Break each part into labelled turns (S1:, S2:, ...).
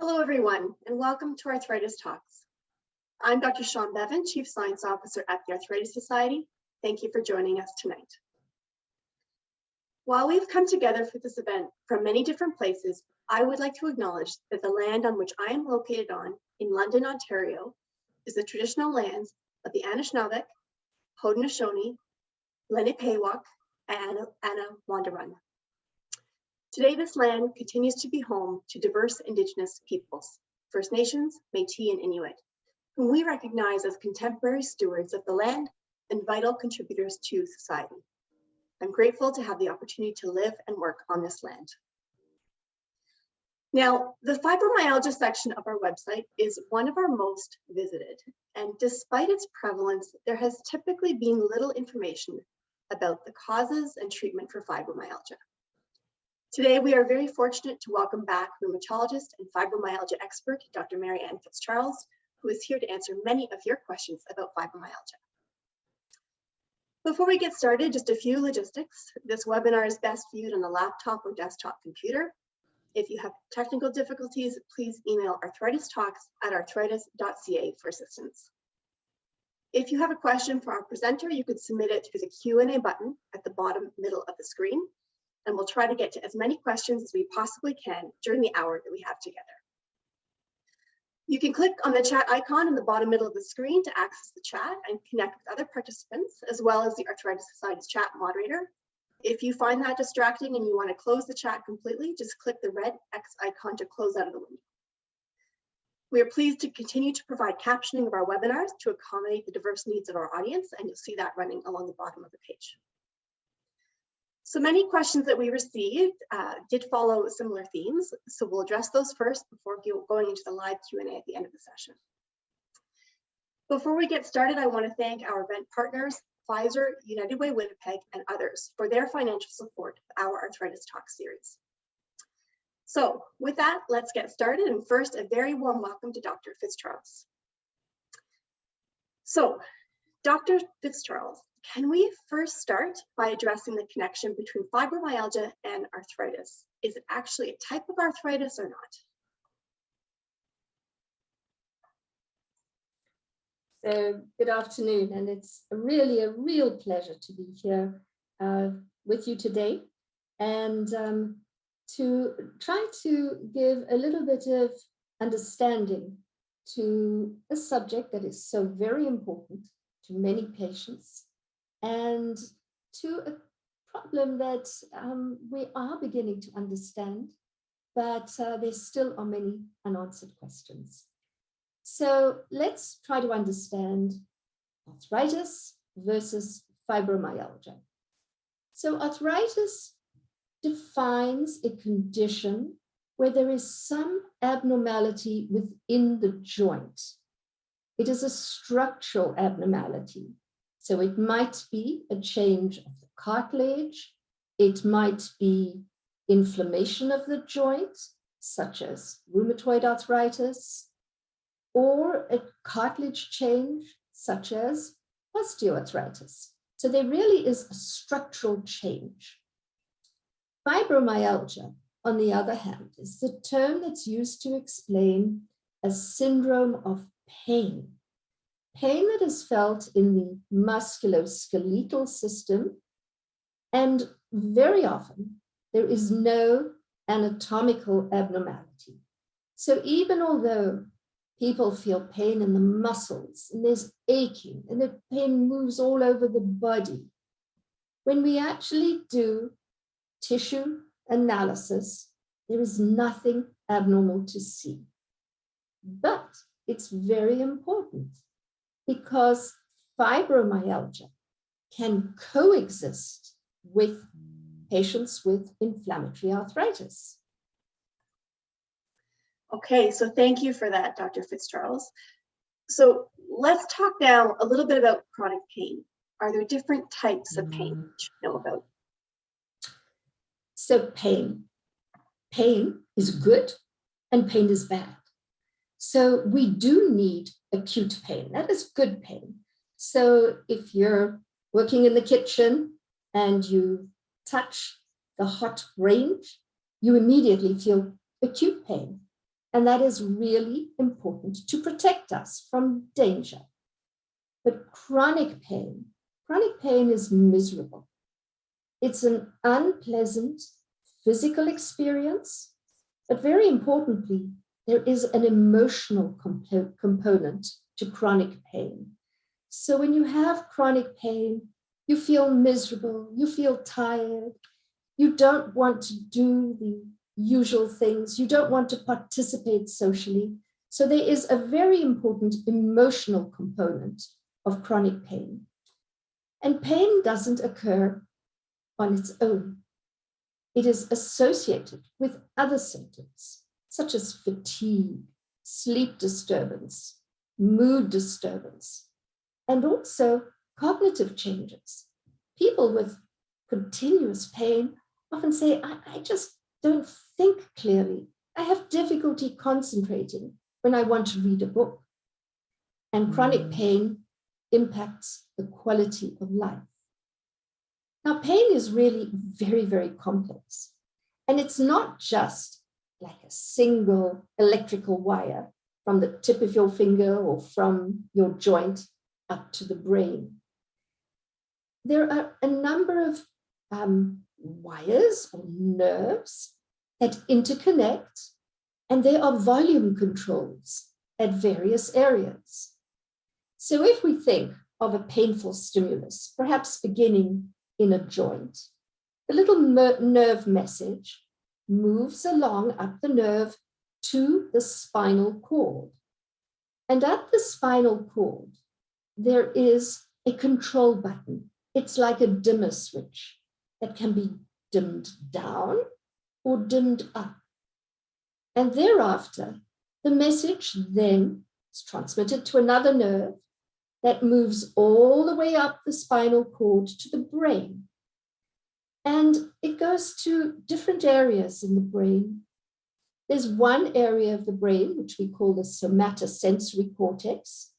S1: Hello, everyone, and welcome to Arthritis Talks. I'm Dr. Sean Bevan, Chief Science Officer at the Arthritis Society. Thank you for joining us tonight. While we've come together for this event from many different places, I would like to acknowledge that the land on which I am located on in London, Ontario, is the traditional lands of the Anishinaabe, Haudenosaunee, Lenape-Pewak, and Wanderun. Today, this land continues to be home to diverse Indigenous peoples, First Nations, Métis, and Inuit, whom we recognize as contemporary stewards of the land and vital contributors to society. I'm grateful to have the opportunity to live and work on this land. Now, the fibromyalgia section of our website is one of our most visited, and despite its prevalence, there has typically been little information about the causes and treatment for fibromyalgia. Today, we are very fortunate to welcome back rheumatologist and fibromyalgia expert, Dr. Marianne Fitzcharles, who is here to answer many of your questions about fibromyalgia. Before we get started, just a few logistics. This webinar is best viewed on a laptop or desktop computer. If you have technical difficulties, please email arthritistalks@arthritis.ca for assistance. If you have a question for our presenter, you could submit it through the Q&A button at the bottom middle of the screen, and we'll try to get to as many questions as we possibly can during the hour that we have together. You can click on the chat icon in the bottom middle of the screen to access the chat and connect with other participants, as well as the Arthritis Society's chat moderator. If you find that distracting and you want to close the chat completely, just click the red X icon to close out of the window. We are pleased to continue to provide captioning of our webinars to accommodate the diverse needs of our audience, and you'll see that running along the bottom of the page. So many questions that we received did follow similar themes, so we'll address those first before going into the live Q&A at the end of the session. Before we get started, I want to thank our event partners, Pfizer, United Way Winnipeg, and others for their financial support of our Arthritis Talks series. So with that, let's get started. And first, a very warm welcome to Dr. Fitzcharles. So, Dr. Fitzcharles, can we first start by addressing the connection between fibromyalgia and arthritis? Is it actually a type of arthritis or not?
S2: So good afternoon, and it's really a real pleasure to be here with you today and to try to give a little bit of understanding to a subject that is so very important to many patients and to a problem that we are beginning to understand, but there still are many unanswered questions. So let's try to understand arthritis versus fibromyalgia. So arthritis defines a condition where there is some abnormality within the joint. It is a structural abnormality. So it might be a change of the cartilage. It might be inflammation of the joint, such as rheumatoid arthritis, or a cartilage change, such as osteoarthritis. So there really is a structural change. Fibromyalgia, on the other hand, is the term that's used to explain a syndrome of pain. Pain that is felt in the musculoskeletal system, and very often there is no anatomical abnormality. So even although people feel pain in the muscles and there's aching and the pain moves all over the body, when we actually do tissue analysis, there is nothing abnormal to see. But it's very important because fibromyalgia can coexist with patients with inflammatory arthritis.
S1: Okay, so thank you for that, Dr. Fitzcharles. So let's talk now a little bit about chronic pain. Are there different types of pain that you know about?
S2: So pain is good and pain is bad. So we do need acute pain. That is good pain. So if you're working in the kitchen and you touch the hot range, you immediately feel acute pain. and that is really important to protect us from danger. But chronic pain is miserable. It's an unpleasant physical experience, but very importantly, there is an emotional component to chronic pain. So when you have chronic pain, you feel miserable, you feel tired, you don't want to do the usual things, you don't want to participate socially. So there is a very important emotional component of chronic pain. And pain doesn't occur on its own. It is associated with other symptoms, such as fatigue, sleep disturbance, mood disturbance, and also cognitive changes. People with continuous pain often say, I just don't think clearly. I have difficulty concentrating when I want to read a book. And chronic pain impacts the quality of life. Now, pain is really very, very complex. And it's not just like a single electrical wire from the tip of your finger or from your joint up to the brain. There are a number of wires or nerves that interconnect, and there are volume controls at various areas. So if we think of a painful stimulus, perhaps beginning in a joint, the little nerve message moves along up the nerve to the spinal cord. And at the spinal cord, there is a control button. It's like a dimmer switch that can be dimmed down or dimmed up. And thereafter, the message then is transmitted to another nerve that moves all the way up the spinal cord to the brain. And it goes to different areas in the brain. There's one area of the brain, which we call the somatosensory cortex,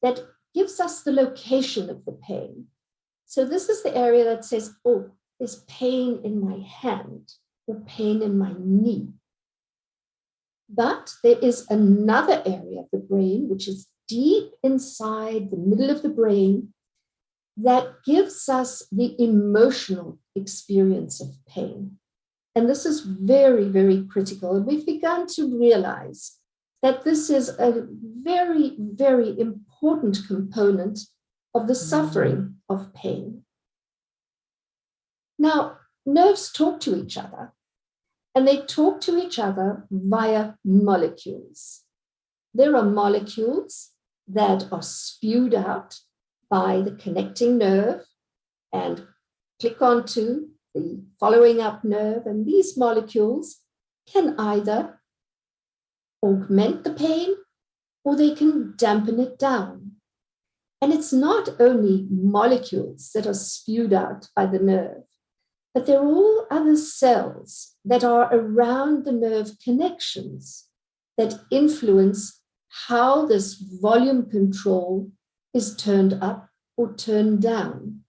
S2: that gives us the location of the pain. So this is the area that says, oh, there's pain in my hand or pain in my knee. But there is another area of the brain, which is deep inside the middle of the brain, that gives us the emotional experience of pain. And this is very, very critical. And we've begun to realize that this is a very, very important component of the suffering of pain. Now, nerves talk to each other, and they talk to each other via molecules. There are molecules that are spewed out by the connecting nerve and click onto the following up nerve, and these molecules can either augment the pain or they can dampen it down. And it's not only molecules that are spewed out by the nerve, but there are all other cells that are around the nerve connections that influence how this volume control is turned up or turned down.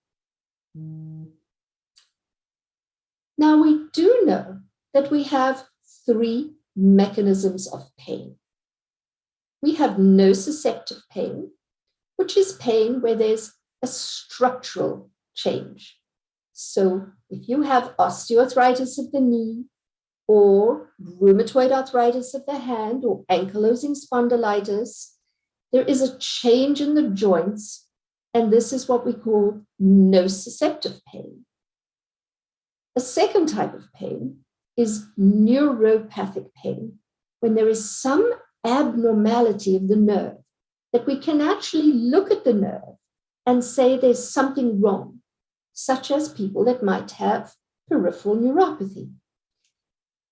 S2: Now, we do know that we have three mechanisms of pain. We have nociceptive pain, which is pain where there's a structural change. So if you have osteoarthritis of the knee or rheumatoid arthritis of the hand or ankylosing spondylitis, there is a change in the joints, and this is what we call nociceptive pain. A second type of pain is neuropathic pain, when there is some abnormality of the nerve that we can actually look at the nerve and say there's something wrong, such as people that might have peripheral neuropathy.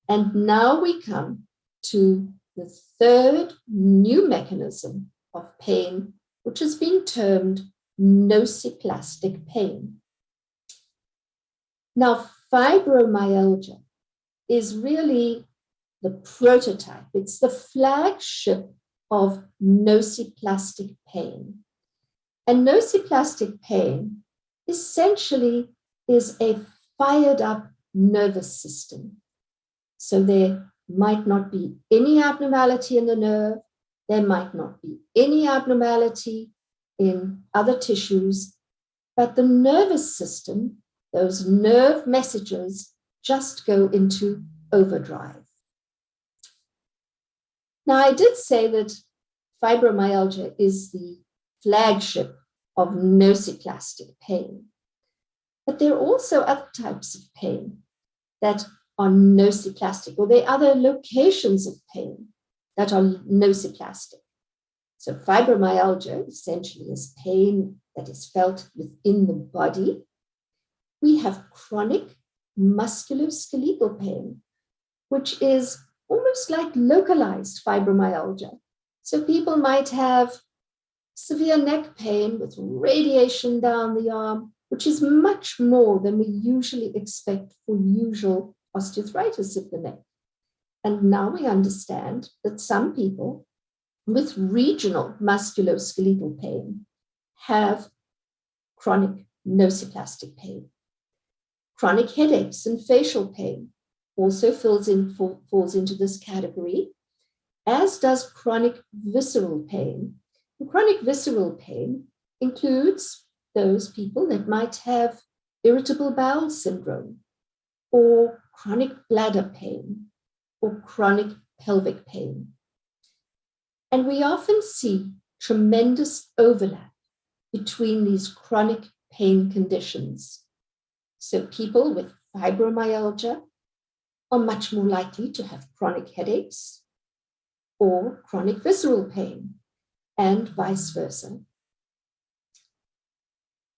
S2: And now we come to the third new mechanism of pain, which is being termed nociplastic pain. Now, fibromyalgia is really the prototype. It's the flagship of nociplastic pain. And nociplastic pain essentially is a fired up nervous system. So there might not be any abnormality in the nerve. There might not be any abnormality in other tissues, but the nervous system, those nerve messages just go into overdrive. Now, I did say that fibromyalgia is the flagship of nociplastic pain, but there are also other types of pain that are nociplastic, or there are other locations of pain that are nociplastic. So fibromyalgia essentially is pain that is felt within the body. We have chronic musculoskeletal pain, which is almost like localized fibromyalgia. So people might have severe neck pain with radiation down the arm, which is much more than we usually expect for usual osteoarthritis of the neck. And now we understand that some people with regional musculoskeletal pain have chronic nociplastic pain. Chronic headaches and facial pain also falls into this category, as does chronic visceral pain. And chronic visceral pain includes those people that might have irritable bowel syndrome, or chronic bladder pain, or chronic pelvic pain. And we often see tremendous overlap between these chronic pain conditions. So people with fibromyalgia are much more likely to have chronic headaches or chronic visceral pain, and vice versa.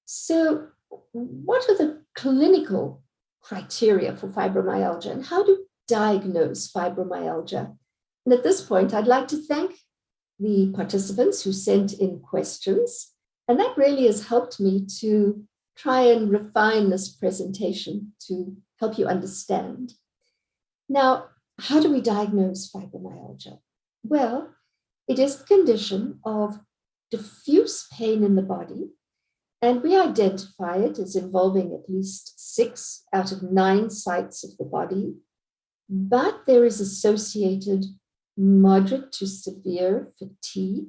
S2: So what are the clinical criteria for fibromyalgia, and how to diagnose fibromyalgia? And at this point, I'd like to thank the participants who sent in questions, and that really has helped me to try and refine this presentation to help you understand. Now, how do we diagnose fibromyalgia? Well, it is the condition of diffuse pain in the body, and we identify it as involving at least 6 out of 9 sites of the body, but there is associated moderate to severe fatigue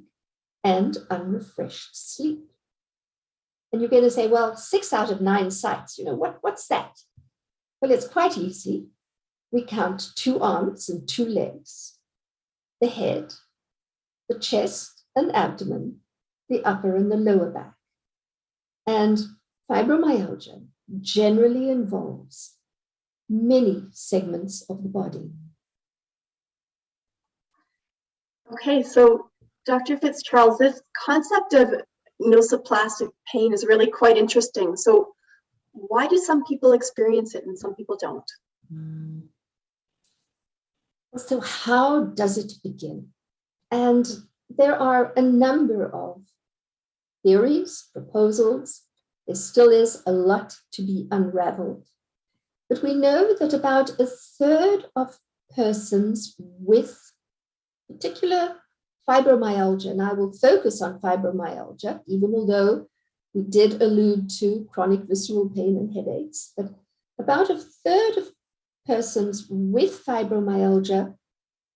S2: and unrefreshed sleep. And you're going to say, well, 6 out of 9 sites, what's that? Well, it's quite easy. We count 2 arms and 2 legs, the head, the chest and abdomen, the upper and the lower back. And fibromyalgia generally involves many segments of the body.
S1: Okay, so Dr. Fitzcharles, this concept of nociplastic pain is really quite interesting. So why do some people experience it and some people don't?
S2: So how does it begin? And there are a number of theories, proposals. There still is a lot to be unraveled. But we know that about 1/3 of persons with particular fibromyalgia, and I will focus on fibromyalgia, even although we did allude to chronic visceral pain and headaches, but about 1/3 of persons with fibromyalgia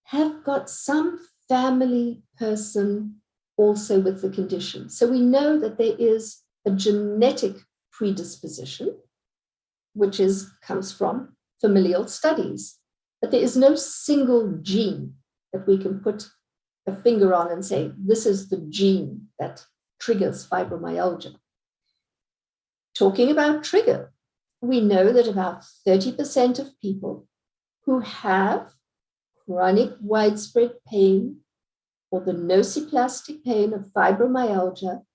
S2: have got some family person also with the condition. So we know that there is a genetic predisposition, which comes from familial studies, but there is no single gene that we can put a finger on and say, this is the gene that triggers fibromyalgia. Talking about trigger, we know that about 30% of people who have chronic widespread pain or the nociplastic pain of fibromyalgia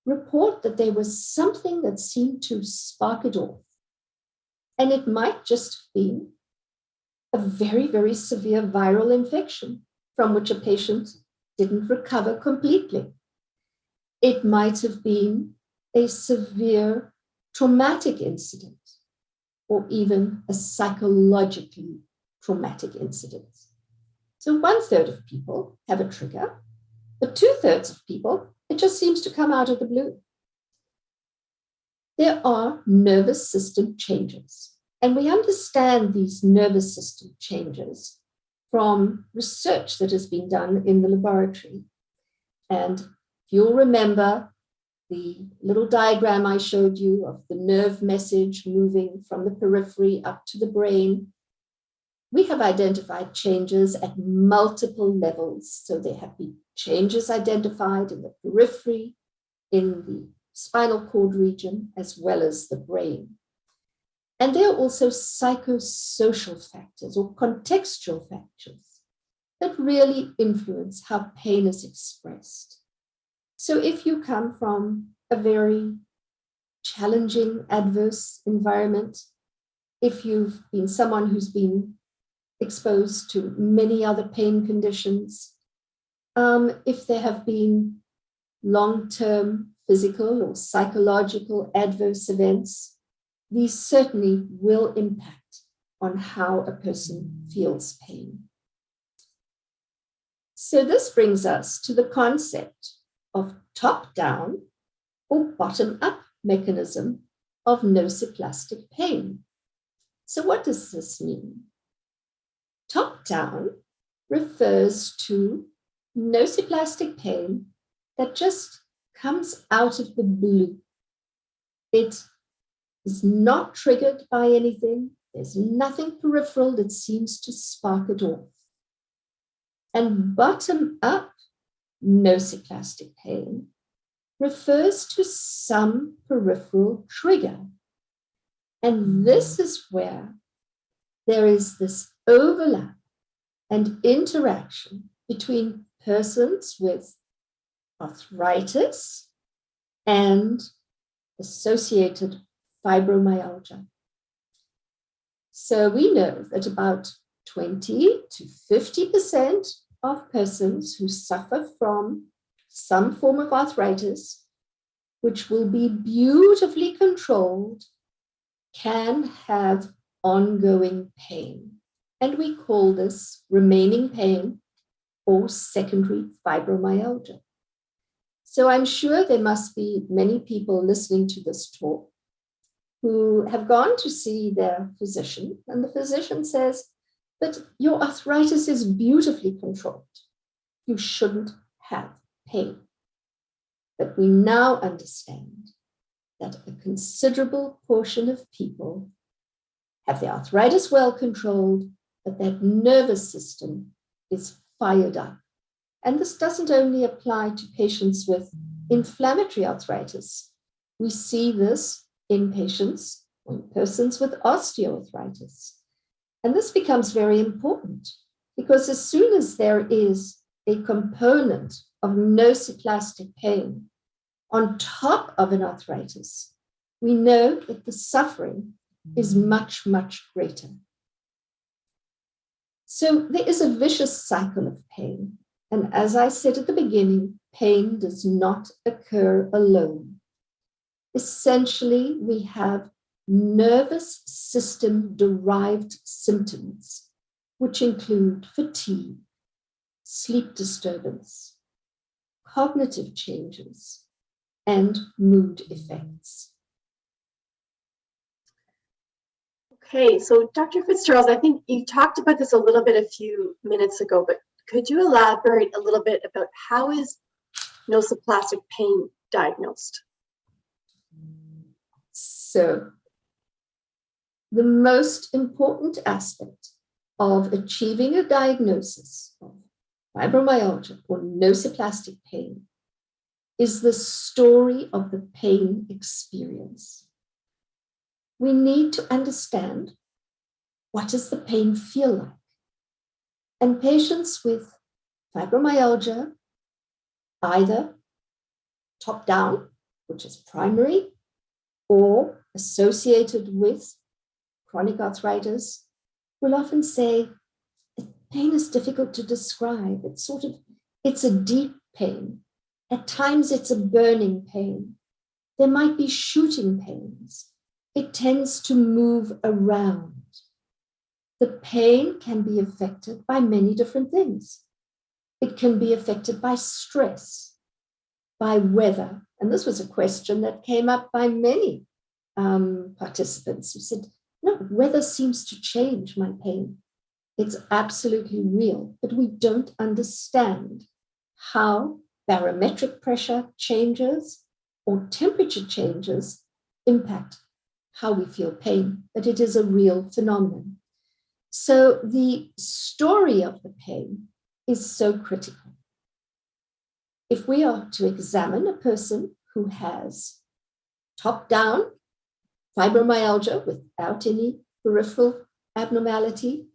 S2: report that there was something that seemed to spark it off. And it might just be a very, very severe viral infection from which a patient didn't recover completely. It might have been a severe traumatic incident or even a psychologically traumatic incident. So 1/3 of people have a trigger, but 2/3 of people, it just seems to come out of the blue. There are nervous system changes, and we understand these nervous system changes from research that has been done in the laboratory. And you'll remember the little diagram I showed you of the nerve message moving from the periphery up to the brain. We have identified changes at multiple levels. So there have been changes identified in the periphery, in the spinal cord region, as well as the brain. And there are also psychosocial factors or contextual factors that really influence how pain is expressed. So if you come from a very challenging, adverse environment, if you've been someone who's been exposed to many other pain conditions, if there have been long-term physical or psychological adverse events, these certainly will impact on how a person feels pain. So this brings us to the concept of top-down or bottom-up mechanism of nociplastic pain. So what does this mean? Top-down refers to nociplastic pain that just comes out of the blue. It is not triggered by anything. There's nothing peripheral that seems to spark it off. And bottom-up nociplastic pain refers to some peripheral trigger. And this is where there is this overlap and interaction between persons with arthritis and associated fibromyalgia. So we know that about 20 to 50% of persons who suffer from some form of arthritis, which will be beautifully controlled, can have ongoing pain. And we call this remaining pain or secondary fibromyalgia. So I'm sure there must be many people listening to this talk who have gone to see their physician, and the physician says that your arthritis is beautifully controlled. You shouldn't have pain. But we now understand that a considerable portion of people have the arthritis well controlled, but that nervous system is fired up. And this doesn't only apply to patients with inflammatory arthritis. We see this in patients or in persons with osteoarthritis. And this becomes very important because as soon as there is a component of nociplastic pain on top of an arthritis, we know that the suffering is much, much greater. So there is a vicious cycle of pain. And as I said at the beginning, pain does not occur alone. Essentially, we have nervous system-derived symptoms, which include fatigue, sleep disturbance, cognitive changes, and mood effects.
S1: Okay, so Dr. Fitzcharles, I think you talked about this a little bit a few minutes ago, but could you elaborate a little bit about how is nociplastic pain diagnosed?
S2: So, the most important aspect of achieving a diagnosis of fibromyalgia or nociplastic pain is the story of the pain experience. We need to understand, what does the pain feel like? And patients with fibromyalgia, either top down, which is primary, or associated with chronic arthritis, will often say, pain is difficult to describe. It's a deep pain. At times it's a burning pain. There might be shooting pains. It tends to move around. The pain can be affected by many different things. It can be affected by stress, by weather. And this was a question that came up by many participants who said, no, weather seems to change my pain. It's absolutely real, but we don't understand how barometric pressure changes or temperature changes impact how we feel pain, but it is a real phenomenon. So the story of the pain is so critical. If we are to examine a person who has top-down fibromyalgia without any peripheral abnormality,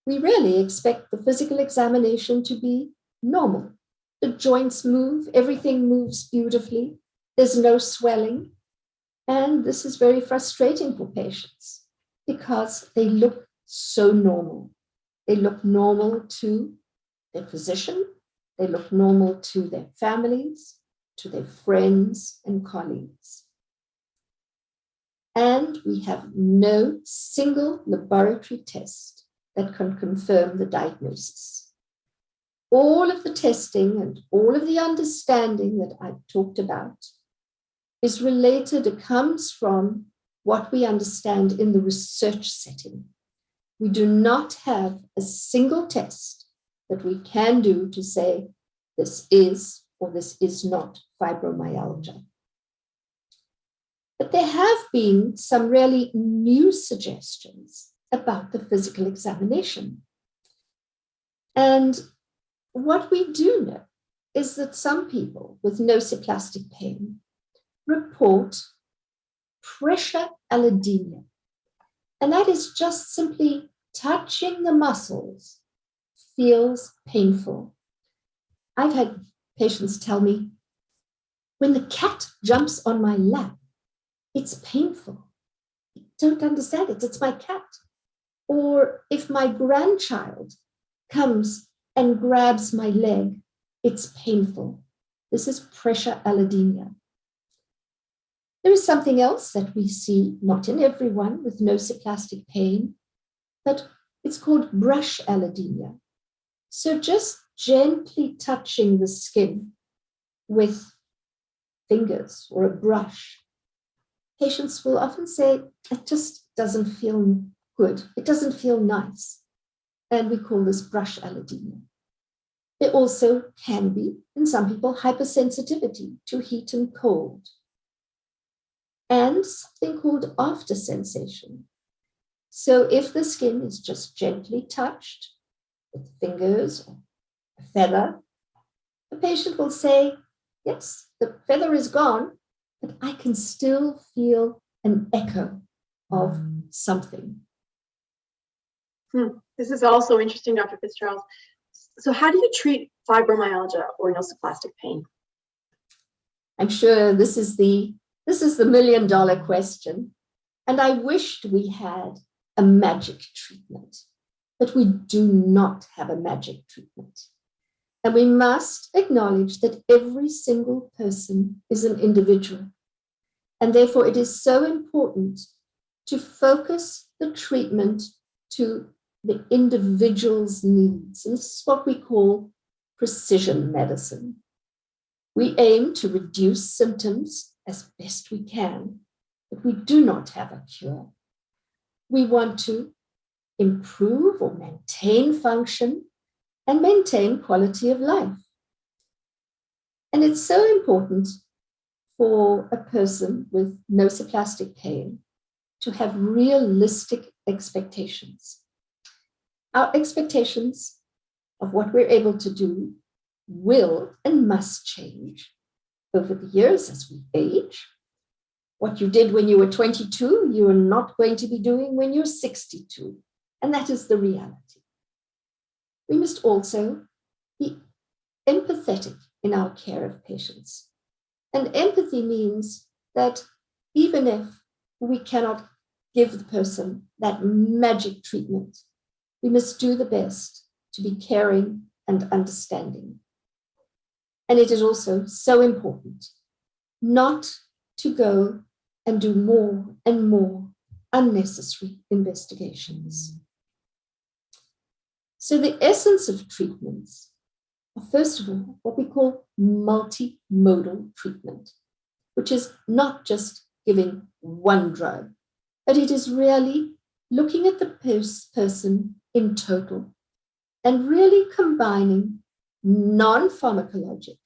S2: we really expect the physical examination to be normal. The joints move, everything moves beautifully, there's no swelling. And this is very frustrating for patients because they look so normal. They look normal to their physician, they look normal to their families, to their friends and colleagues. And we have no single laboratory test that can confirm the diagnosis. All of the testing and all of the understanding that I've talked about is related, it comes from what we understand in the research setting. We do not have a single test that we can do to say this is or this is not fibromyalgia. But there have been some really new suggestions about the physical examination. And what we do know is that some people with nociplastic pain report pressure allodynia. And that is just simply touching the muscles feels painful. I've had patients tell me, when the cat jumps on my lap, it's painful. I don't understand it, it's my cat. Or if my grandchild comes and grabs my leg, it's painful. This is pressure allodynia. There is something else that we see, not in everyone with nociplastic pain, but it's called brush allodynia. So just gently touching the skin with fingers or a brush, patients will often say, it just doesn't feel good. It doesn't feel nice. And we call this brush allodynia. There also can be, in some people, hypersensitivity to heat and cold. And something called after sensation. So if the skin is just gently touched with fingers or a feather, the patient will say, yes, the feather is gone, but I can still feel an echo of something.
S1: This is also interesting, Dr. Fitzcharles. So how do you treat fibromyalgia or nociplastic pain?
S2: I'm sure this is the $1,000,000 question. And I wished we had a magic treatment, but we do not have a magic treatment. And we must acknowledge that every single person is an individual. And therefore it is so important to focus the treatment to the individual's needs. And this is what we call precision medicine. We aim to reduce symptoms as best we can, but we do not have a cure. We want to improve or maintain function and maintain quality of life. And it's so important for a person with nociplastic pain to have realistic expectations. Our expectations of what we're able to do will and must change over the years as we age. What you did when you were 22, you are not going to be doing when you're 62. And that is the reality. We must also be empathetic in our care of patients. And empathy means that even if we cannot give the person that magic treatment, we must do the best to be caring and understanding. And it is also so important not to go and do more and more unnecessary investigations. So the essence of treatments are, first of all, what we call multimodal treatment, which is not just giving one drug, but it is really looking at the person in total and really combining non-pharmacologic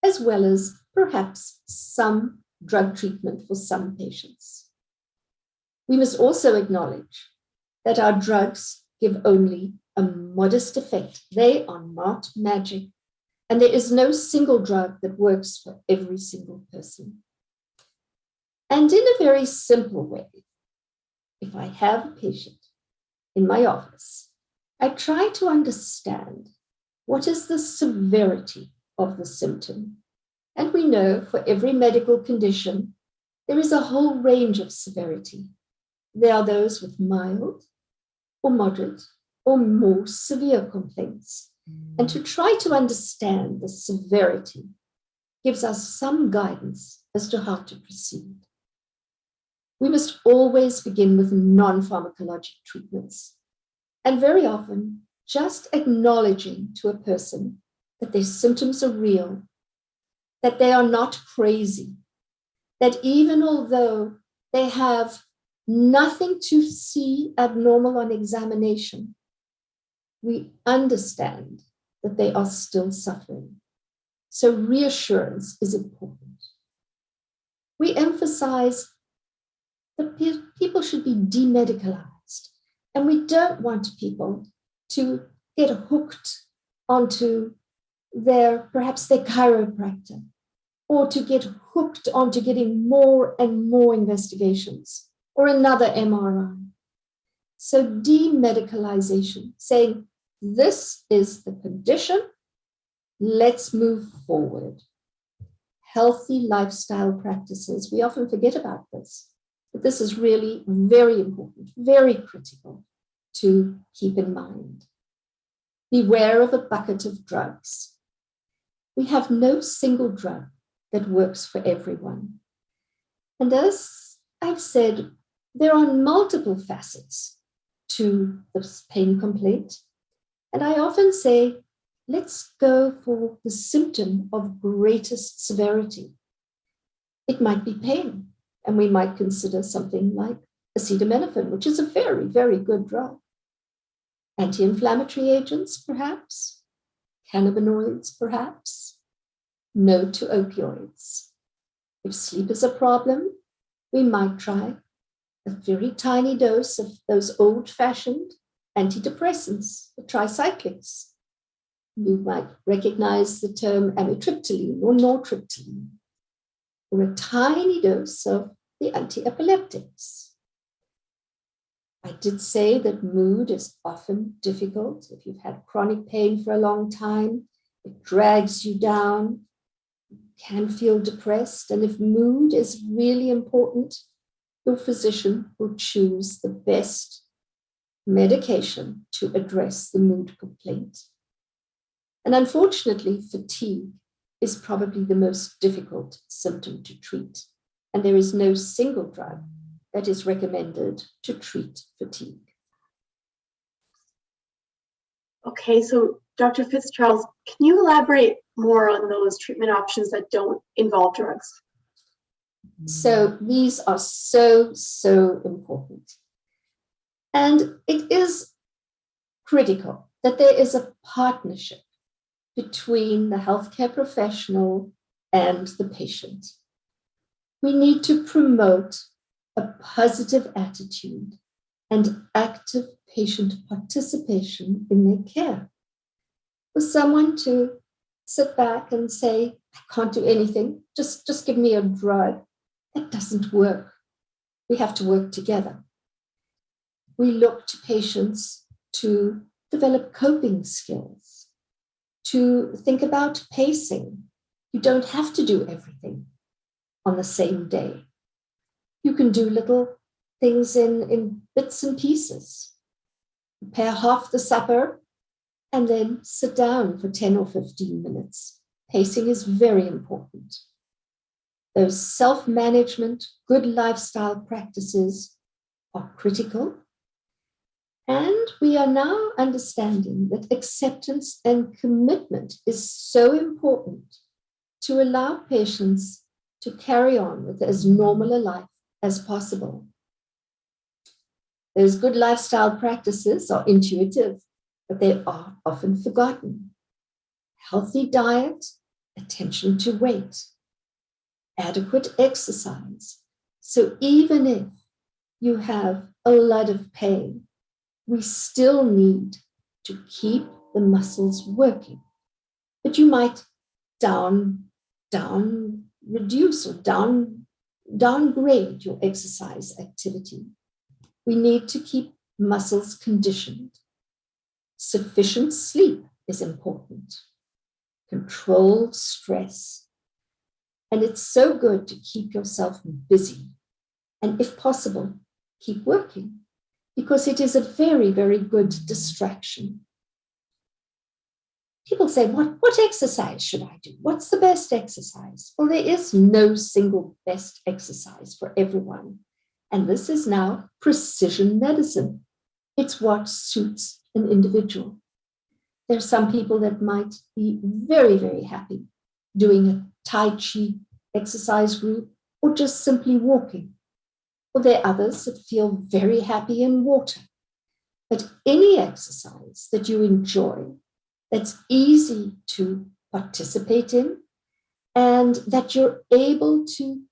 S2: as well as perhaps some drug treatment for some patients. We must also acknowledge that our drugs give only a modest effect. They are not magic, and there is no single drug that works for every single person. And in a very simple way, if I have a patient in my office, I try to understand what is the severity of the symptom. And we know for every medical condition, there is a whole range of severity. There are those with mild or moderate or more severe complaints. And to try to understand the severity gives us some guidance as to how to proceed. We must always begin with non-pharmacologic treatments. And very often, just acknowledging to a person that their symptoms are real, that they are not crazy, that even although they have nothing to see abnormal on examination, we understand that they are still suffering. So reassurance is important. We emphasize that people should be demedicalized, and we don't want people to get hooked onto perhaps their chiropractor, or to get hooked onto getting more and more investigations or another MRI. So demedicalization, saying this is the condition, let's move forward. Healthy lifestyle practices, we often forget about this, but this is really very important, very critical to keep in mind. Beware of a bucket of drugs. We have no single drug that works for everyone. And as I've said, there are multiple facets to this pain complaint. And I often say, let's go for the symptom of greatest severity. It might be pain, and we might consider something like acetaminophen, which is a very, very good drug. Anti-inflammatory agents, perhaps. Cannabinoids, perhaps. No to opioids. If sleep is a problem, we might try a very tiny dose of those old-fashioned antidepressants, the tricyclics. You might recognize the term amitriptyline or nortriptyline, or a tiny dose of the antiepileptics. I did say that mood is often difficult. If you've had chronic pain for a long time, it drags you down, you can feel depressed. And if mood is really important, your physician will choose the best medication to address the mood complaint. And unfortunately, fatigue is probably the most difficult symptom to treat. And there is no single drug that is recommended to treat fatigue.
S1: Okay, so Dr. Fitzcharles, can you elaborate more on those treatment options that don't involve drugs?
S2: So these are so important. And it is critical that there is a partnership between the healthcare professional and the patient. We need to promote a positive attitude and active patient participation in their care. For someone to sit back and say, I can't do anything, just give me a drug, that doesn't work. We have to work together. We look to patients to develop coping skills, to think about pacing. You don't have to do everything on the same day. You can do little things in bits and pieces. Prepare half the supper and then sit down for 10 or 15 minutes. Pacing is very important. Those self-management, good lifestyle practices are critical. And we are now understanding that acceptance and commitment is so important to allow patients to carry on with as normal a life as possible. Those good lifestyle practices are intuitive, but they are often forgotten. Healthy diet, attention to weight, adequate exercise. So even if you have a lot of pain, we still need to keep the muscles working. But you might reduce or downgrade your exercise activity. We need to keep muscles conditioned. Sufficient sleep is important. Controlled stress. And it's so good to keep yourself busy. And if possible, keep working, because it is a very, very good distraction. People say, what exercise should I do? What's the best exercise? Well, there is no single best exercise for everyone. And this is now precision medicine. It's what suits an individual. There are some people that might be very, very happy doing a Tai Chi exercise group or just simply walking. Or there are others that feel very happy in water. But any exercise that you enjoy, that's easy to participate in, and that you're able to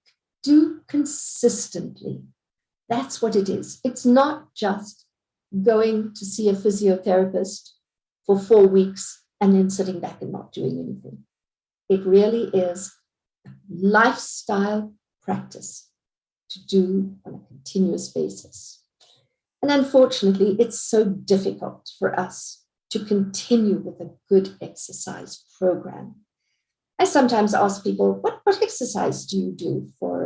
S2: do consistently. That's what it is. It's not just going to see a physiotherapist for 4 weeks and then sitting back and not doing anything. It really is a lifestyle practice to do on a continuous basis. And unfortunately, it's so difficult for us to continue with a good exercise program. I sometimes ask people, what exercise do you do for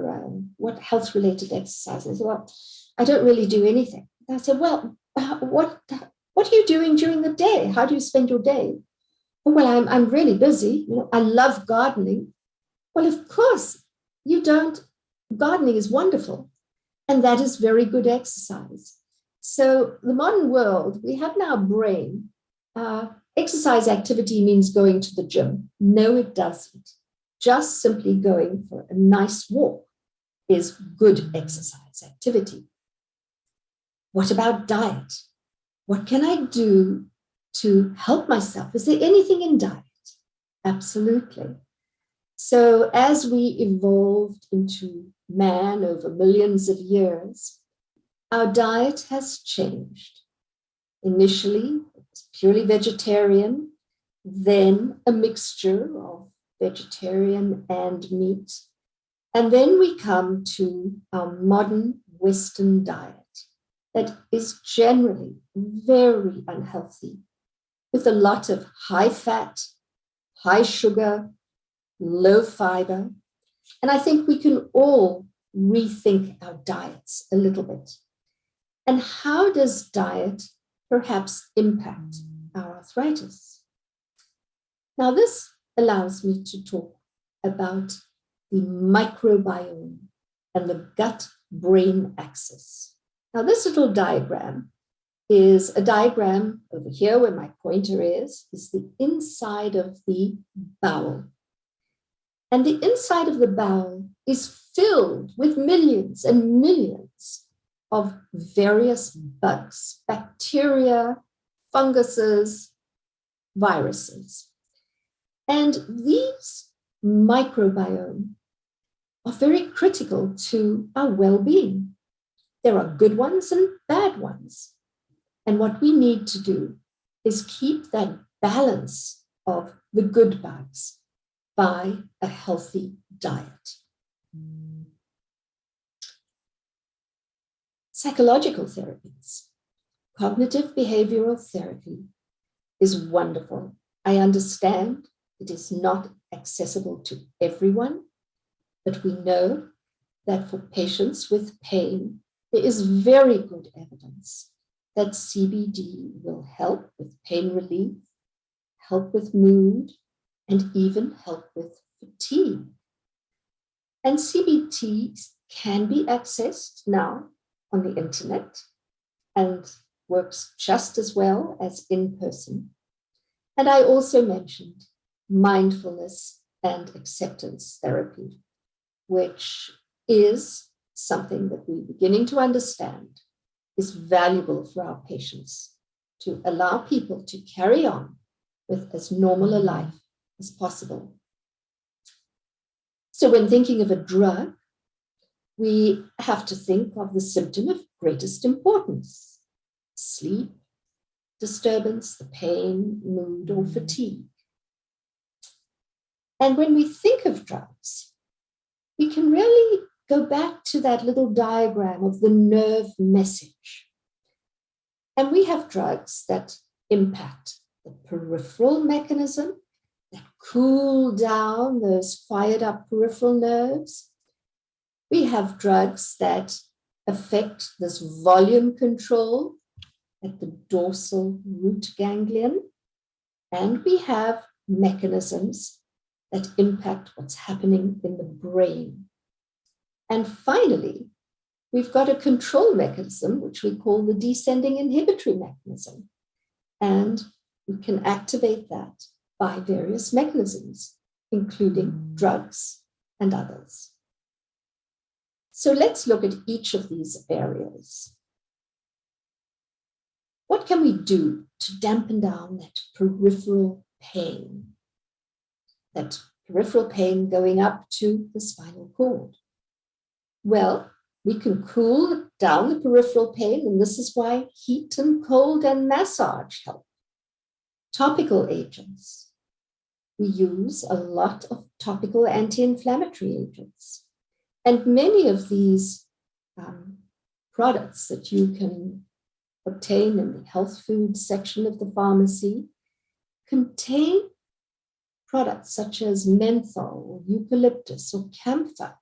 S2: what health-related exercises? Well, I don't really do anything. I said, well, what are you doing during the day? How do you spend your day? Oh, well, I'm really busy. I love gardening. Well, of course, you don't. Gardening is wonderful, and that is very good exercise. So the modern world, we have now a brain. Exercise activity means going to the gym. No, it doesn't. Just simply going for a nice walk is good exercise activity. What about diet? What can I do to help myself? Is there anything in diet? Absolutely. So as we evolved into man over millions of years, our diet has changed. Initially, it was purely vegetarian, then a mixture of vegetarian and meat. And then we come to our modern Western diet that is generally very unhealthy, with a lot of high fat, high sugar, low fiber. And I think we can all rethink our diets a little bit. And how does diet perhaps impact our arthritis? Now, this allows me to talk about the microbiome and the gut-brain axis. Now, this little diagram is a diagram over here where my pointer is the inside of the bowel. And the inside of the bowel is filled with millions and millions of various bugs, bacteria, funguses, viruses. And these microbiome are very critical to our well-being. There are good ones and bad ones. And what we need to do is keep that balance of the good bugs by a healthy diet. Psychological therapies, cognitive behavioral therapy is wonderful. I understand it is not accessible to everyone, but we know that for patients with pain, there is very good evidence that CBD will help with pain relief, help with mood, and even help with fatigue. And CBT can be accessed now on the internet and works just as well as in person. And I also mentioned mindfulness and acceptance therapy, which is something that we're beginning to understand is valuable for our patients to allow people to carry on with as normal a life as possible. So when thinking of a drug, we have to think of the symptom of greatest importance: sleep disturbance, the pain, mood, or fatigue. And when we think of drugs, we can really go back to that little diagram of the nerve message. And we have drugs that impact the peripheral mechanism, that cool down those fired up peripheral nerves. We have drugs that affect this volume control at the dorsal root ganglion. And we have mechanisms that impact what's happening in the brain. And finally, we've got a control mechanism, which we call the descending inhibitory mechanism. And we can activate that by various mechanisms, including drugs and others. So let's look at each of these areas. What can we do to dampen down that peripheral pain? That peripheral pain going up to the spinal cord? Well, we can cool down the peripheral pain, and this is why heat and cold and massage help. Topical agents. We use a lot of topical anti-inflammatory agents. And many of these products that you can obtain in the health food section of the pharmacy contain products such as menthol, or eucalyptus, or camphor,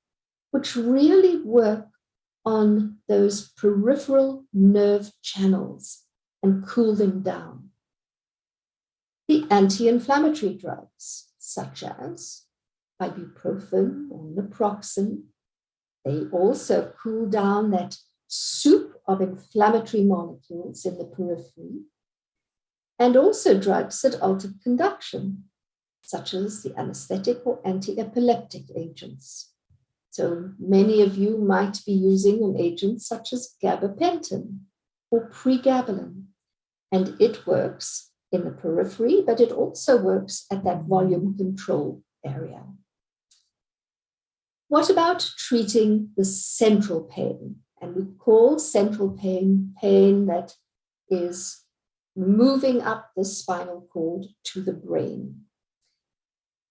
S2: which really work on those peripheral nerve channels and cool them down. The anti-inflammatory drugs, such as ibuprofen or naproxen, they also cool down that soup of inflammatory molecules in the periphery, and also drugs that alter conduction, such as the anesthetic or anti-epileptic agents. So many of you might be using an agent such as gabapentin or pregabalin, and it works in the periphery, but it also works at that volume control area. What about treating the central pain? And we call central pain pain that is moving up the spinal cord to the brain.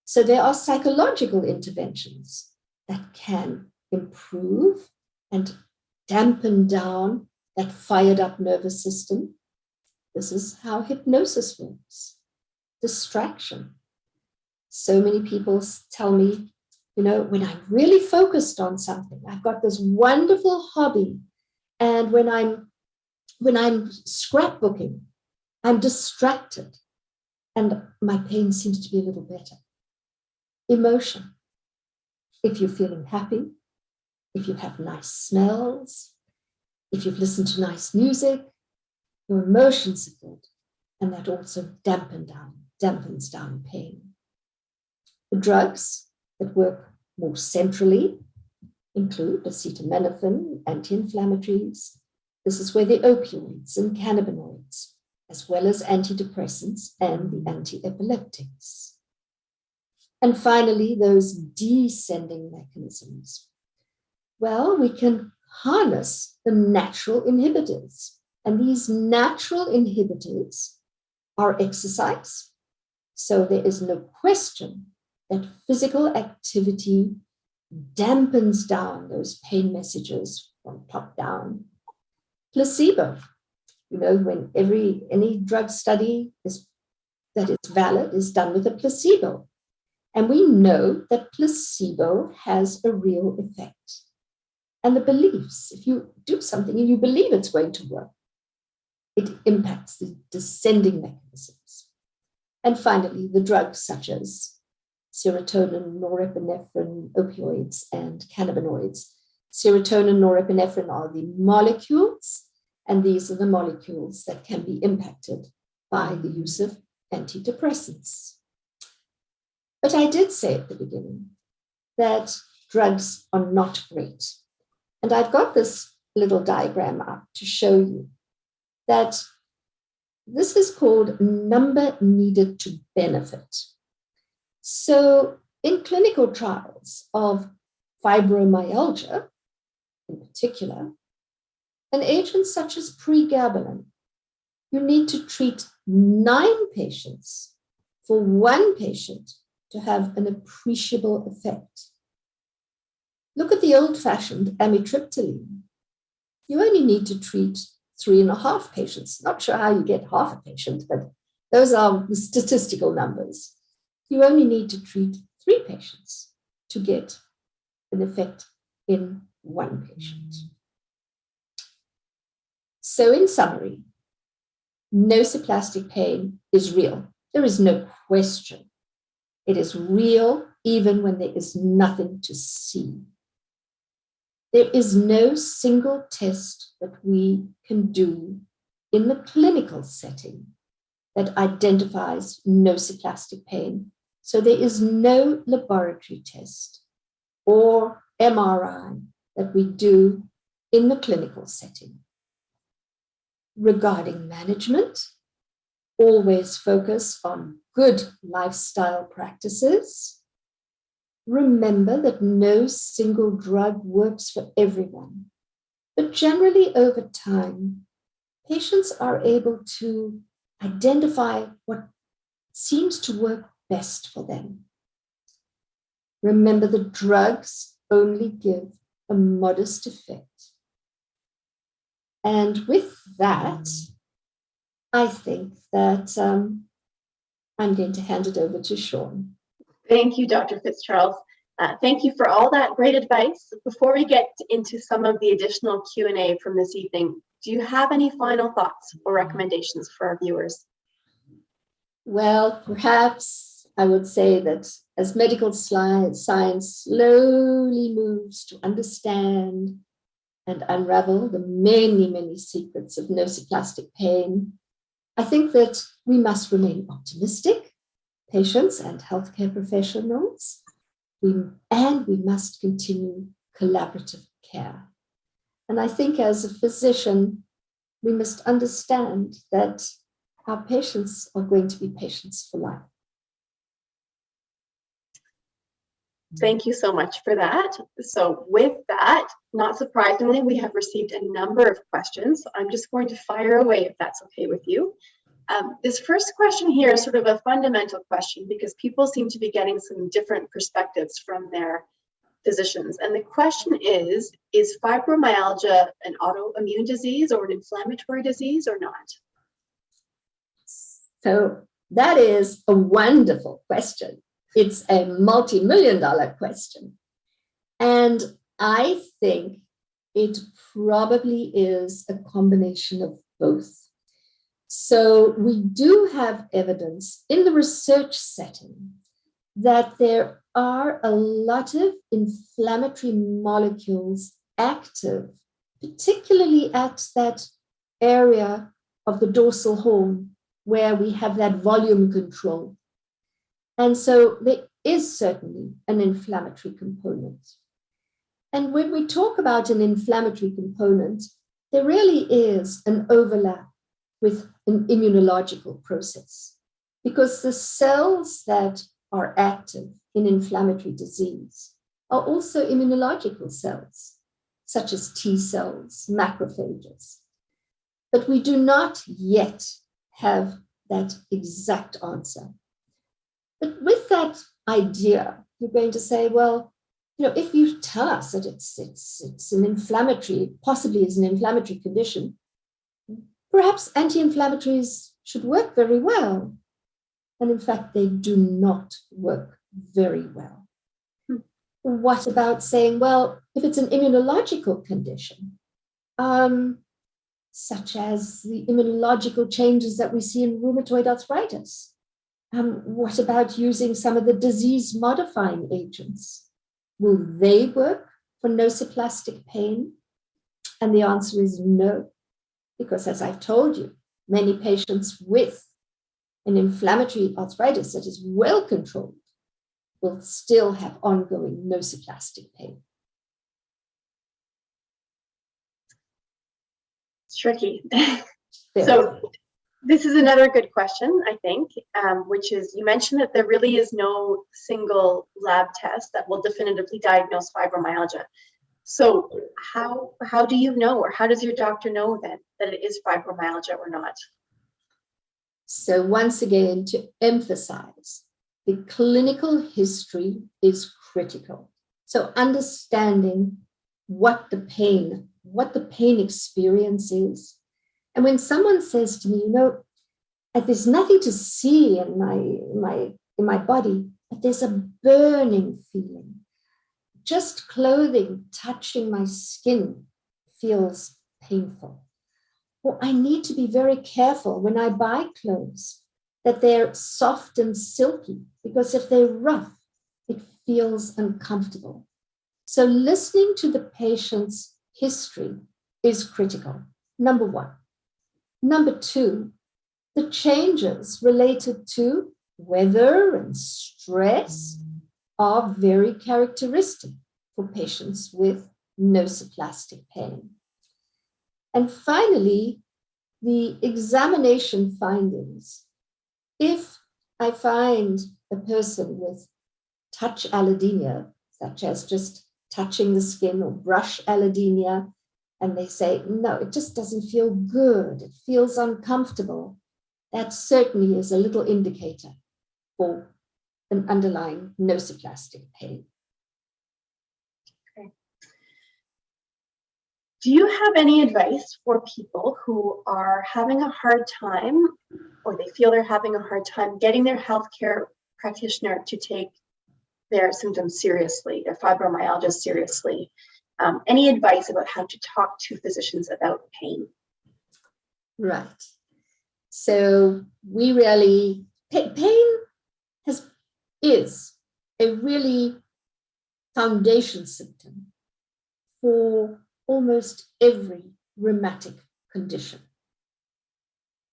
S2: So there are psychological interventions that can improve and dampen down that fired up nervous system. This is how hypnosis works. Distraction. So many people tell me, when I'm really focused on something, I've got this wonderful hobby, and when I'm scrapbooking, I'm distracted, and my pain seems to be a little better. Emotion. If you're feeling happy, if you have nice smells, if you've listened to nice music, your emotions are good, and that also dampens down pain. The drugs that work more centrally include acetaminophen, anti-inflammatories. This is where the opioids and cannabinoids, as well as antidepressants and the anti-epileptics. And finally, those descending mechanisms. Well, we can harness the natural inhibitors. And these natural inhibitors are exercise. So there is no question that physical activity dampens down those pain messages from top down. Placebo. When any drug study that is valid is done with a placebo. And we know that placebo has a real effect. And the beliefs, if you do something and you believe it's going to work, it impacts the descending mechanisms. And finally, the drugs such as serotonin, norepinephrine, opioids, and cannabinoids. Serotonin, norepinephrine are the molecules, and these are the molecules that can be impacted by the use of antidepressants. But I did say at the beginning that drugs are not great. And I've got this little diagram up to show you that this is called number needed to benefit. So in clinical trials of fibromyalgia, in particular, an agent such as pregabalin, you need to treat 9 patients for 1 patient to have an appreciable effect. Look at the old-fashioned amitriptyline. You only need to treat 3.5 patients. Not sure how you get half a patient, but those are the statistical numbers. You only need to treat 3 patients to get an effect in 1 patient. So in summary, nociplastic pain is real. There is no question. It is real even when there is nothing to see. There is no single test that we can do in the clinical setting that identifies nociplastic pain. So there is no laboratory test or MRI that we do in the clinical setting. Regarding management, always focus on good lifestyle practices. Remember that no single drug works for everyone, but generally over time, patients are able to identify what seems to work best for them. Remember that drugs only give a modest effect. And with that, I think that I'm going to hand it over to Sean.
S1: Thank you, Dr. Fitzcharles. Thank you for all that great advice. Before we get into some of the additional Q&A from this evening, do you have any final thoughts or recommendations for our viewers?
S2: Well, perhaps I would say that as medical science slowly moves to understand and unravel the many, many secrets of nociplastic pain, I think that we must remain optimistic, patients and healthcare professionals, and we must continue collaborative care. And I think as a physician, we must understand that our patients are going to be patients for life.
S1: Thank you so much for that. So with that, not surprisingly, we have received a number of questions. I'm just going to fire away if that's okay with you. This first question here is sort of a fundamental question because people seem to be getting some different perspectives from their physicians. And the question is fibromyalgia an autoimmune disease or an inflammatory disease or not?
S2: So that is a wonderful question. It's a multi-million-dollar question. And I think it probably is a combination of both. So we do have evidence in the research setting that there are a lot of inflammatory molecules active, particularly at that area of the dorsal horn where we have that volume control. And so there is certainly an inflammatory component. And when we talk about an inflammatory component, there really is an overlap with an immunological process because the cells that are active in inflammatory disease are also immunological cells, such as T cells, macrophages. But we do not yet have that exact answer. But with that idea, you're going to say, well, if you tell us that it's an inflammatory, possibly is an inflammatory condition, perhaps anti-inflammatories should work very well. And in fact, they do not work very well. What about saying, well, if it's an immunological condition, such as the immunological changes that we see in rheumatoid arthritis, what about using some of the disease-modifying agents? Will they work for nociplastic pain? And the answer is no, because as I've told you, many patients with an inflammatory arthritis that is well controlled will still have ongoing nociplastic pain.
S1: tricky.
S2: Very.
S1: So this is another good question, I think, which is, you mentioned that there really is no single lab test that will definitively diagnose fibromyalgia. So how do you know, or how does your doctor know that it is fibromyalgia or not?
S2: So once again, to emphasize, the clinical history is critical. So understanding what the pain experience is. And when someone says to me, there's nothing to see in my body, but there's a burning feeling. Just clothing touching my skin feels painful. Well, I need to be very careful when I buy clothes that they're soft and silky, because if they're rough, it feels uncomfortable. So listening to the patient's history is critical, number one. Number two, the changes related to weather and stress are very characteristic for patients with nociplastic pain. And finally, the examination findings. If I find a person with touch allodynia, such as just touching the skin, or brush allodynia, and they say, no, it just doesn't feel good, it feels uncomfortable, that certainly is a little indicator for an underlying nociplastic pain.
S1: Okay. Do you have any advice for people who are having a hard time, or they feel they're having a hard time getting their healthcare practitioner to take their symptoms seriously, their fibromyalgia seriously? Any advice about how to talk to physicians about pain?
S2: Right. So we really, pain is a really foundation symptom for almost every rheumatic condition.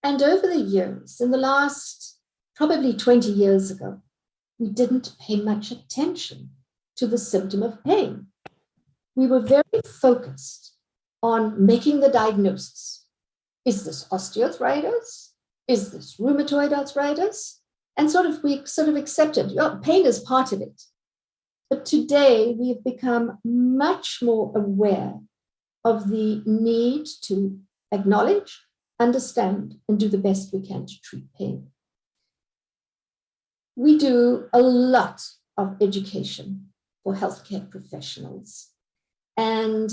S2: And over the years, in the last probably 20 years ago, we didn't pay much attention to the symptom of pain. We were very focused on making the diagnosis. Is this osteoarthritis? Is this rheumatoid arthritis? And we accepted, pain is part of it. But today we have become much more aware of the need to acknowledge, understand, and do the best we can to treat pain. We do a lot of education for healthcare professionals. And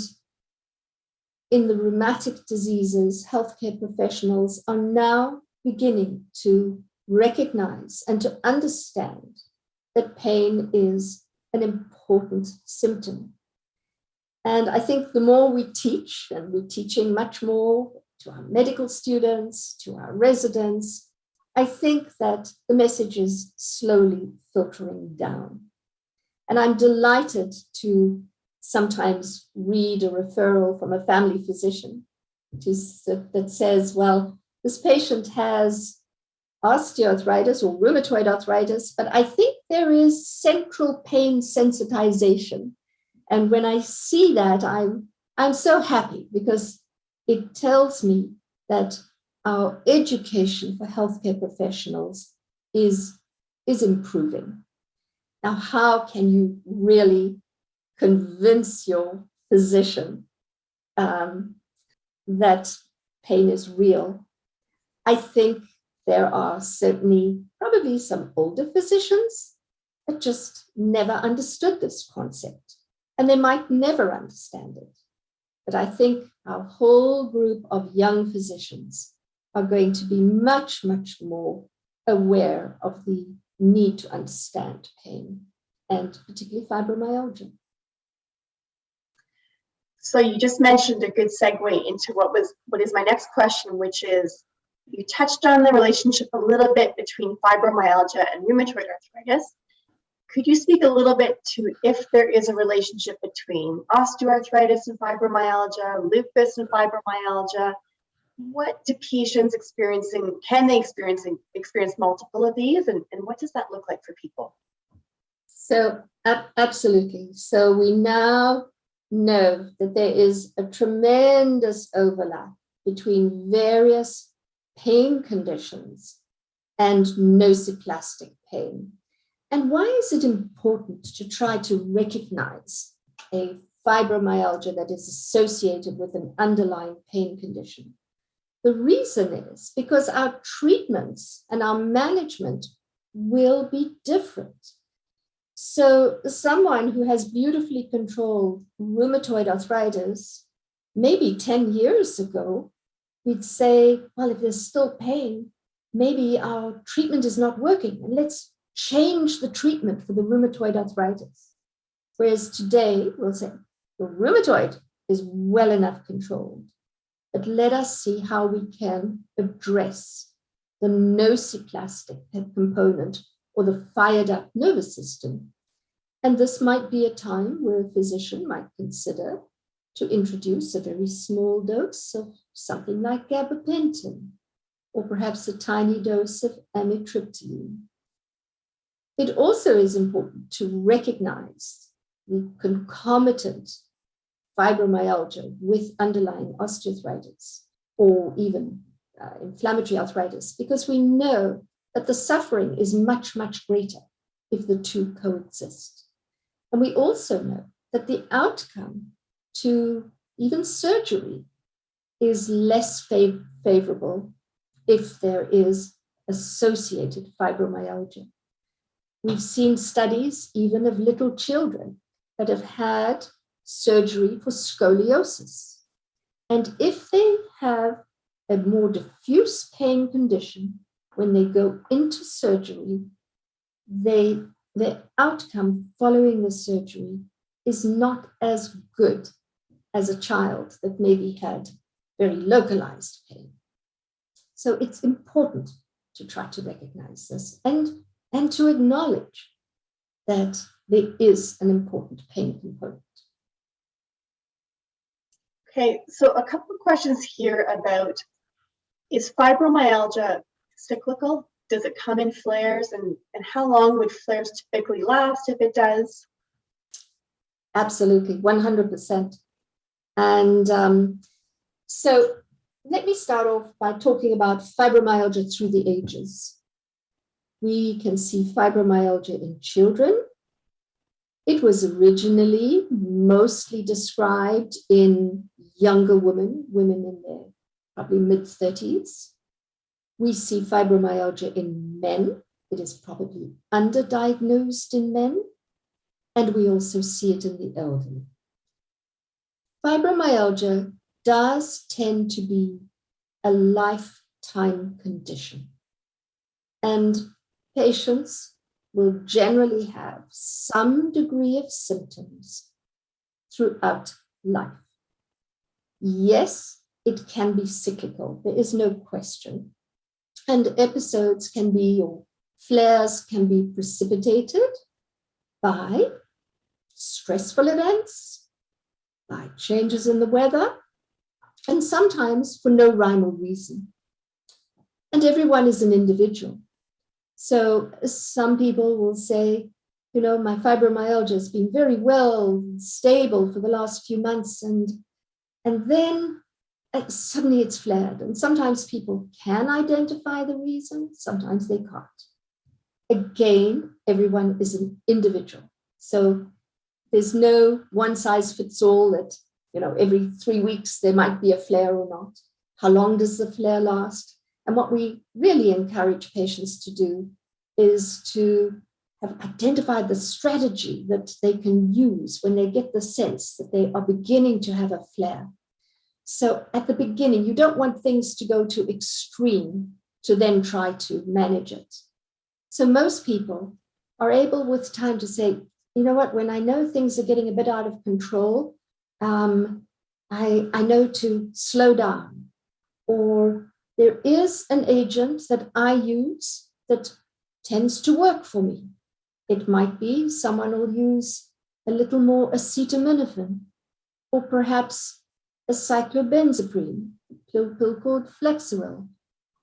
S2: in the rheumatic diseases, healthcare professionals are now beginning to recognize and to understand that pain is an important symptom. And I think the more we teach, and we're teaching much more to our medical students, to our residents, I think that the message is slowly filtering down. And I'm delighted to sometimes read a referral from a family physician that says, well, this patient has osteoarthritis or rheumatoid arthritis, but I think there is central pain sensitization. And when I see that, I'm so happy, because it tells me that our education for healthcare professionals is improving. Now, how can you really convince your physician that pain is real? I think there are certainly probably some older physicians that just never understood this concept, and they might never understand it. But I think our whole group of young physicians are going to be much, much more aware of the need to understand pain, and particularly fibromyalgia.
S1: So you just mentioned a good segue into what is my next question, which is, you touched on the relationship a little bit between fibromyalgia and rheumatoid arthritis. Could you speak a little bit to if there is a relationship between osteoarthritis and fibromyalgia, lupus and fibromyalgia? What do patients can they experience multiple of these, and what does that look like for people?
S2: So absolutely. So we now know that there is a tremendous overlap between various pain conditions and nociplastic pain. And why is it important to try to recognize a fibromyalgia that is associated with an underlying pain condition? The reason is because our treatments and our management will be different. So someone who has beautifully controlled rheumatoid arthritis, maybe 10 years ago, we'd say, well, if there's still pain, maybe our treatment is not working, and let's change the treatment for the rheumatoid arthritis. Whereas today, we'll say, the rheumatoid is well enough controlled, but let us see how we can address the nociplastic component or the fired up nervous system. And this might be a time where a physician might consider to introduce a very small dose of something like gabapentin, or perhaps a tiny dose of amitriptyline. It also is important to recognize the concomitant fibromyalgia with underlying osteoarthritis or even inflammatory arthritis, because we know that the suffering is much, much greater if the two coexist. And we also know that the outcome to even surgery is less favorable if there is associated fibromyalgia. We've seen studies even of little children that have had surgery for scoliosis. And if they have a more diffuse pain condition, when they go into surgery, the outcome following the surgery is not as good as a child that maybe had very localized pain. So it's important to try to recognize this and to acknowledge that there is an important pain component.
S1: Okay, so a couple of questions here about, is fibromyalgia cyclical? Does it come in flares, and how long would flares typically last if it does?
S2: Absolutely, 100%. And so let me start off by talking about fibromyalgia through the ages. We can see fibromyalgia in children. It was originally mostly described in younger women in their probably mid-30s. We see fibromyalgia in men. It is probably underdiagnosed in men. And we also see it in the elderly. Fibromyalgia does tend to be a lifetime condition. And patients will generally have some degree of symptoms throughout life. Yes, it can be cyclical. There is no question. And episodes can be, or flares can be precipitated by stressful events, by changes in the weather, and sometimes for no rhyme or reason. And everyone is an individual. So some people will say, you know, my fibromyalgia has been very well stable for the last few months, and then suddenly it's flared. And sometimes people can identify the reason, sometimes they can't. Again, everyone is an individual. So there's no one size fits all that, you know, every 3 weeks there might be a flare or not. How long does the flare last? And what we really encourage patients to do is to have identified the strategy that they can use when they get the sense that they are beginning to have a flare. So at the beginning, you don't want things to go to extreme to then try to manage it. So most people are able with time to say, you know what, when I know things are getting a bit out of control, I know to slow down. Or there is an agent that I use that tends to work for me. It might be someone will use a little more acetaminophen, or perhaps a cyclobenzaprine, pill called Flexeril,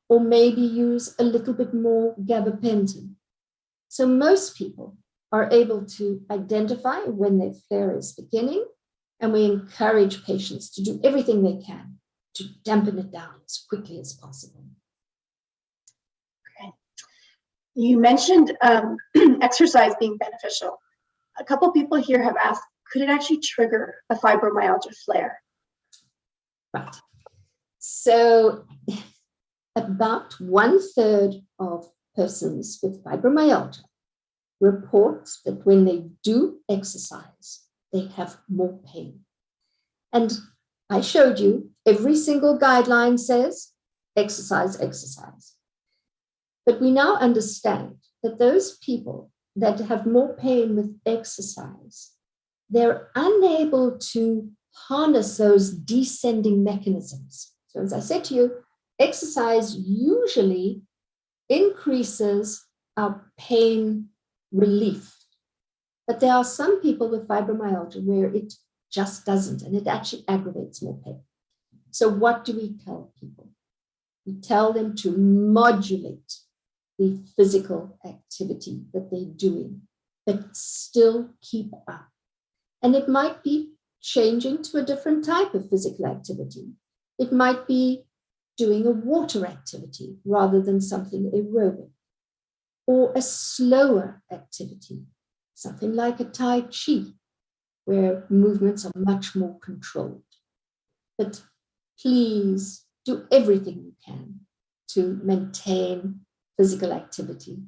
S2: or maybe use a little bit more gabapentin. So most people are able to identify when their flare is beginning, and we encourage patients to do everything they can to dampen it down as quickly as possible.
S1: Okay. You mentioned exercise being beneficial. A couple people here have asked, could it actually trigger a fibromyalgia flare?
S2: Right. So about 1/3 of persons with fibromyalgia report that when they do exercise, they have more pain. And I showed you every single guideline says exercise, exercise. But we now understand that those people that have more pain with exercise, they're unable to harness those descending mechanisms. So as I said to you, exercise usually increases our pain relief. But there are some people with fibromyalgia where it just doesn't, and it actually aggravates more pain. So what do we tell people? We tell them to modulate the physical activity that they're doing, but still keep up. And it might be changing to a different type of physical activity. It might be doing a water activity rather than something aerobic, or a slower activity, something like a Tai Chi, where movements are much more controlled. But please do everything you can to maintain physical activity.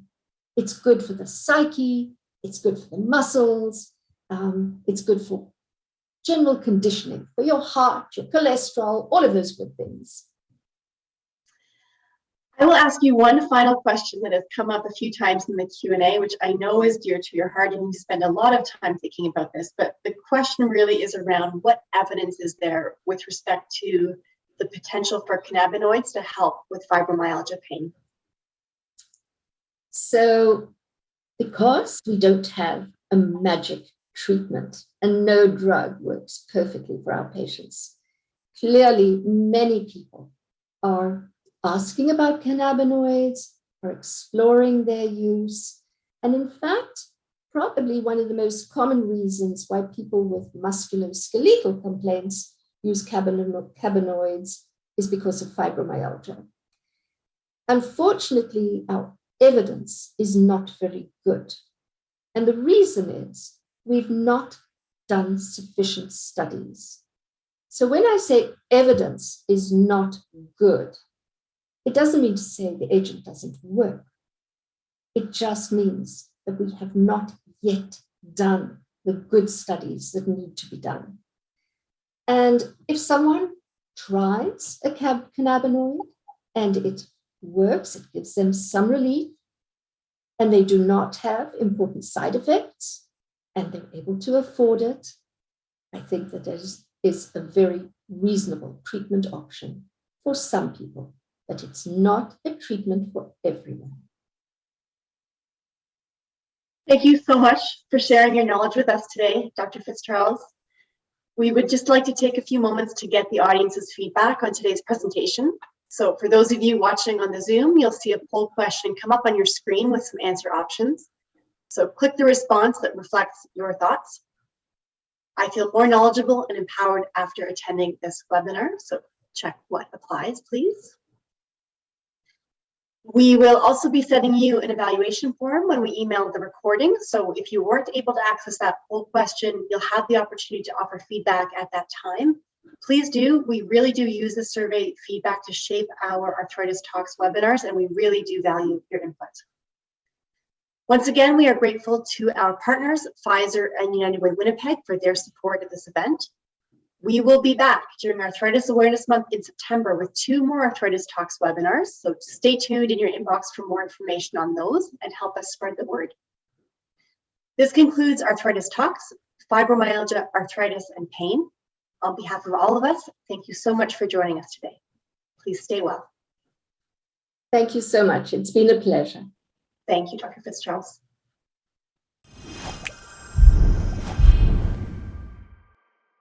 S2: It's good for the psyche, it's good for the muscles, it's good for general conditioning, for your heart, your cholesterol, all of those good things.
S1: I will ask you one final question that has come up a few times in the Q&A, which I know is dear to your heart, and you spend a lot of time thinking about this, but the question really is around what evidence is there with respect to the potential for cannabinoids to help with fibromyalgia pain?
S2: So because we don't have a magic treatment and no drug works perfectly for our patients, clearly many people are asking about cannabinoids, are exploring their use. And in fact, probably one of the most common reasons why people with musculoskeletal complaints use cannabinoids is because of fibromyalgia. Unfortunately, our evidence is not very good. And the reason is we've not done sufficient studies. So when I say evidence is not good, it doesn't mean to say the agent doesn't work. It just means that we have not yet done the good studies that need to be done. And if someone tries a cannabinoid and it works, it gives them some relief, and they do not have important side effects, and they're able to afford it, I think that there is a very reasonable treatment option for some people, but it's not a treatment for everyone.
S1: Thank you so much for sharing your knowledge with us today, Dr. Fitzcharles. We would just like to take a few moments to get the audience's feedback on today's presentation. So for those of you watching on the Zoom, you'll see a poll question come up on your screen with some answer options. So click the response that reflects your thoughts. I feel more knowledgeable and empowered after attending this webinar. So check what applies, please. We will also be sending you an evaluation form when we email the recording. So if you weren't able to access that poll question, you'll have the opportunity to offer feedback at that time. Please do. We really do use the survey feedback to shape our Arthritis Talks webinars, and we really do value your input. Once again, we are grateful to our partners, Pfizer and United Way Winnipeg, for their support of this event. We will be back during Arthritis Awareness Month in September with 2 more Arthritis Talks webinars, so stay tuned in your inbox for more information on those and help us spread the word. This concludes Arthritis Talks, Fibromyalgia, Arthritis, and Pain. On behalf of all of us, thank you so much for joining us today. Please stay well.
S2: Thank you so much. It's been a pleasure.
S1: Thank you, Dr. Fitzcharles.